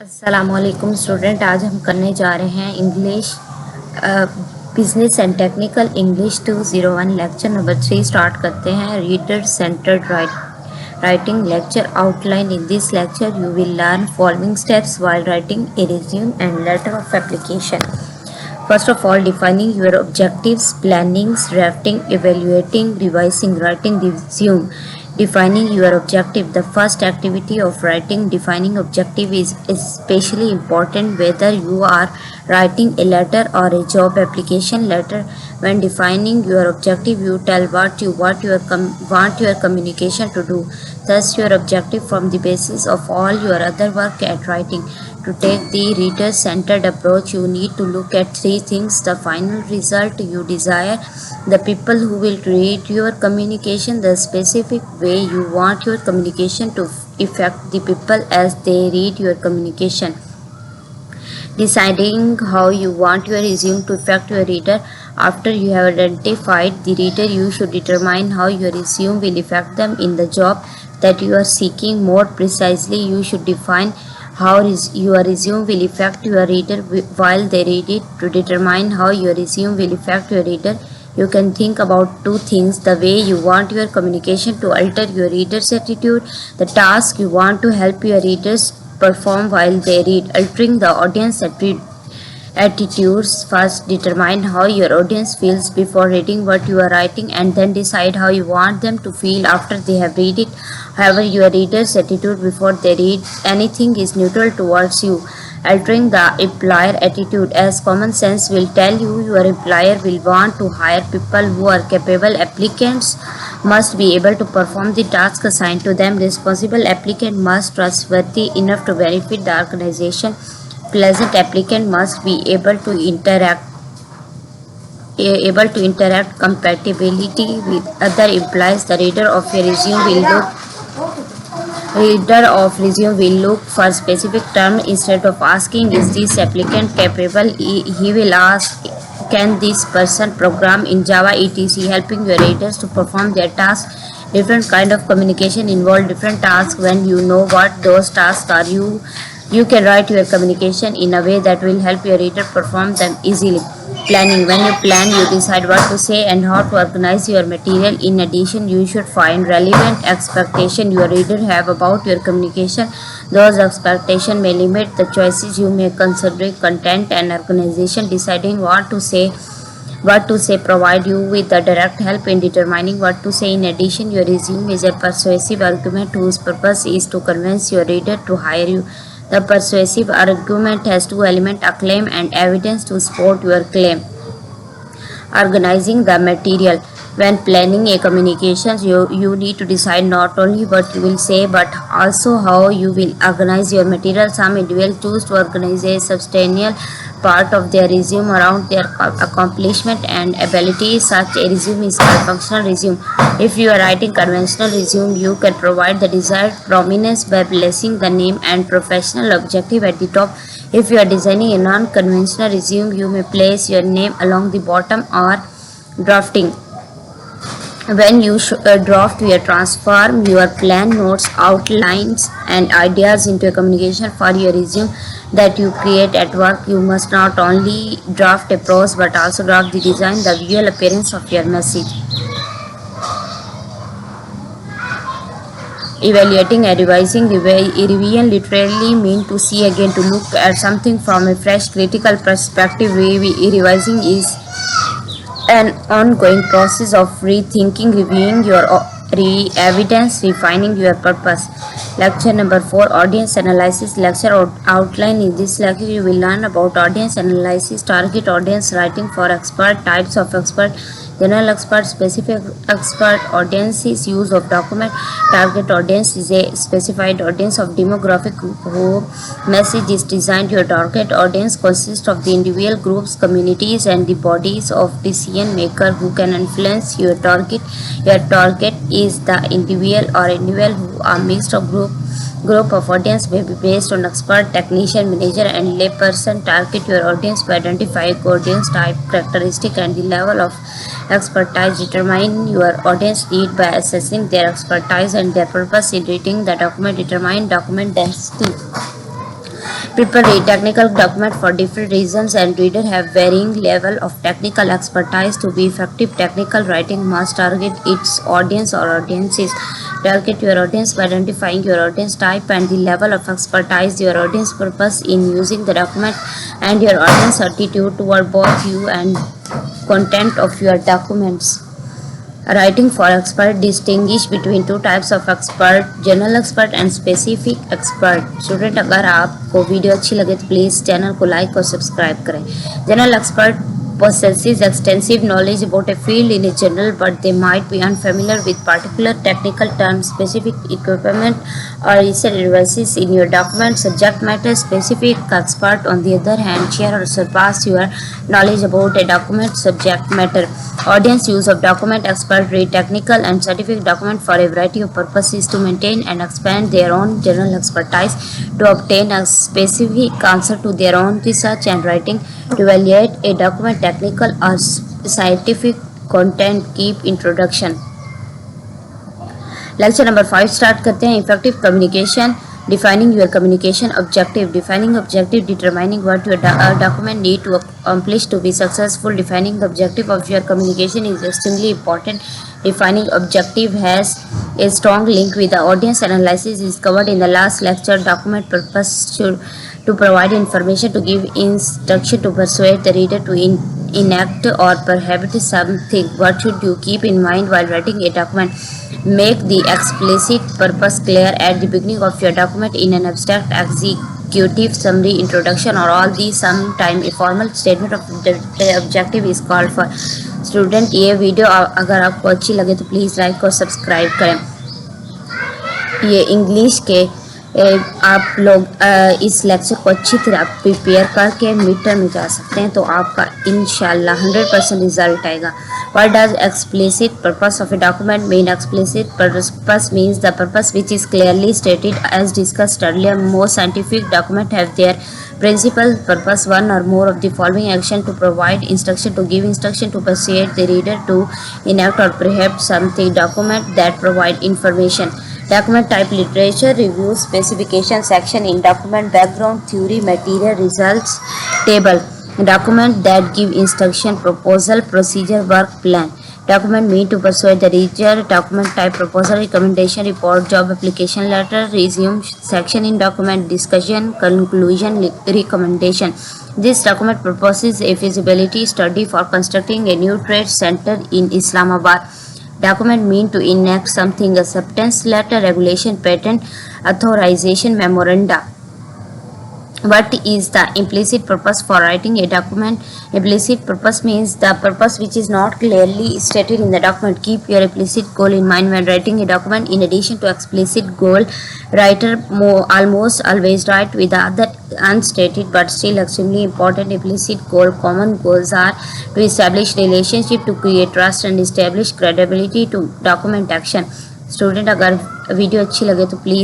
अस्सलामुअलैकुम स्टूडेंट। आज हम करने जा रहे हैं English business and technical English 201 lecture number 3 start करते हैं। Reader centred writing lecture outline. In this lecture you will learn following steps while writing a resume and letter of application. First of all, defining your objectives, planning, drafting, evaluating, revising, writing resume. Defining your objective. The first activity of writing defining objective is especially important whether you are writing a letter or a job application letter. When defining your objective, you tell what you want your communication to do. Thus, your objective form the basis of all your other work at writing. To take the reader-centered approach, you need to look at three things: the final result you desire, the people who will read your communication, the specific way you want your communication to affect the people as they read your communication. Deciding how you want your resume to affect your reader. After you have identified the reader, you should determine how your resume will affect them in the job that you are seeking. More precisely, you should define how your resume will affect your reader while they read it. To determine how your resume will affect your reader, you can think about two things: the way you want your communication to alter your reader's attitude, the task you want to help your readers perform while they read. Altering the audience attitudes. First, determine how your audience feels before reading what you are writing, and then decide how you want them to feel after they have read it. However, your reader's attitude before they read anything is neutral towards you. Altering the employer attitude. As common sense will tell you, your employer will want to hire people who are capable. Applicants must be able to perform the task assigned to them. Responsible applicant must trustworthy enough to benefit the organization. Pleasant applicant must be able to interact. Compatibility with other employees. The reader of resume will look for specific term. Instead of asking, is this applicant capable, he will ask, can this person program in Java etc. Helping your readers to perform their tasks. Different kind of communication involve different tasks. When you know what those tasks are, you can write your communication in a way that will help your reader perform them easily. Planning. When you plan, you decide what to say and how to organize your material. In addition, you should find relevant expectations your reader have about your communication. Those expectations may limit the choices you make considering content and organization. Deciding what to say provide you with the direct help in determining what to say. In addition, your resume is a persuasive argument whose purpose is to convince your reader to hire you. The persuasive argument has two elements: a claim and evidence to support your claim. Organizing the material. When planning a communication, you need to decide not only what you will say but also how you will organize your material. Some individuals choose to organize a substantial part of their resume around their accomplishment and abilities. Such a resume is called functional resume. If you are writing conventional resume, you can provide the desired prominence by placing the name and professional objective at the top. If you are designing a non-conventional resume, you may place your name along the bottom or drafting. When you draft your transform your plan, notes, outlines, and ideas into a communication for your resume that you create at work, you must not only draft a prose but also draft the design, the visual appearance of your message. Evaluating and revising. Revision literally means to see again, to look at something from a fresh critical perspective. Revising is an ongoing process of rethinking, reviewing your evidence, refining your purpose. Lecture number 4, audience analysis. Lecture outline. In this lecture, you will learn about audience analysis, target audience, writing for expert, types of expert, general expert, specific expert. Audience is use of document. Target audience is a specified audience of demographic who message is designed. Your target audience consists of the individual groups, communities, and the bodies of decision maker who can influence your target. Your target is the individual or individual who are mixed of group of audience may be based on expert, technician, manager, and layperson. Target your audience by identifying audience type, characteristic, and the level of expertise. Determine your audience need by assessing their expertise and their purpose in reading the document. Determine document density. People read technical document for different reasons and readers have varying level of technical expertise. To be effective, technical writing must target its audience or audiences. Target your audience by identifying your audience type and the level of expertise, your audience purpose in using the document, and your audience attitude toward both you and content of your documents. Writing for expert distinguish between two types of expert, general expert and specific expert. Student, अगर आपको video अच्छी लगे तो please channel को like और subscribe करें. General expert possesses extensive knowledge about a field in a general, but they might be unfamiliar with particular technical terms, specific equipment, or research advices in your document. Subject matter specific expert, on the other hand, share or surpass your knowledge about a document subject matter. Audience use of document expert read technical and scientific document for a variety of purposes to maintain and expand their own general expertise, to obtain a specific answer to their own research and writing, to evaluate a document technical or scientific content. Keep introduction. Lecture number 5 start करते हैं. Effective communication. Defining your communication objective. Defining objective, determining what your document need to accomplish to be successful. Defining the objective of your communication is extremely important. Defining objective has a strong link with the audience analysis is covered in the last lecture. Document purpose to provide information, to give instruction, to persuade the reader to enact or prohibit something. What should you keep in mind while writing a document? Make the explicit purpose clear at the beginning of your document in an abstract, executive, summary, introduction, or all these. Sometime a formal statement of the objective is called for. Student, ये video अगर आपको अच्छी लगे तो please like और subscribe करें. ये English के आप लोग इस लेक्चर को अच्छी तरह प्रिपेयर करके मिड टर्म में जा सकते हैं, तो आपका इंशाल्लाह 100% रिजल्ट आएगा. What does explicit purpose of a document mean? Explicit purpose means the purpose which is clearly stated. As discussed earlier, most scientific documents have their principal purpose, one or more of the following action: to provide instruction, to give instruction, to persuade the reader to enact or prohibit something. Document that provide information. Document type. Literature review. Specification section in document. Background, theory, material, results table. Document that give instruction, proposal, procedure, work plan. Document mean to persuade the reader. Document type. Proposal, recommendation, report, job application letter. Resume section in document. Discussion, conclusion, recommendation. This document proposes a feasibility study for constructing a new trade center in Islamabad. Document mean to enact something: acceptance letter, regulation, patent authorization memoranda. What is the implicit purpose for writing a document? Implicit purpose means the purpose which is not clearly stated in the document. Keep your implicit goal in mind when writing a document. In addition to explicit goal, writer almost always write with the other unstated but still extremely important implicit goal. Common goals are to establish relationship, to create trust and establish credibility, to document action. Student, अगर video अच्छी लगे तो please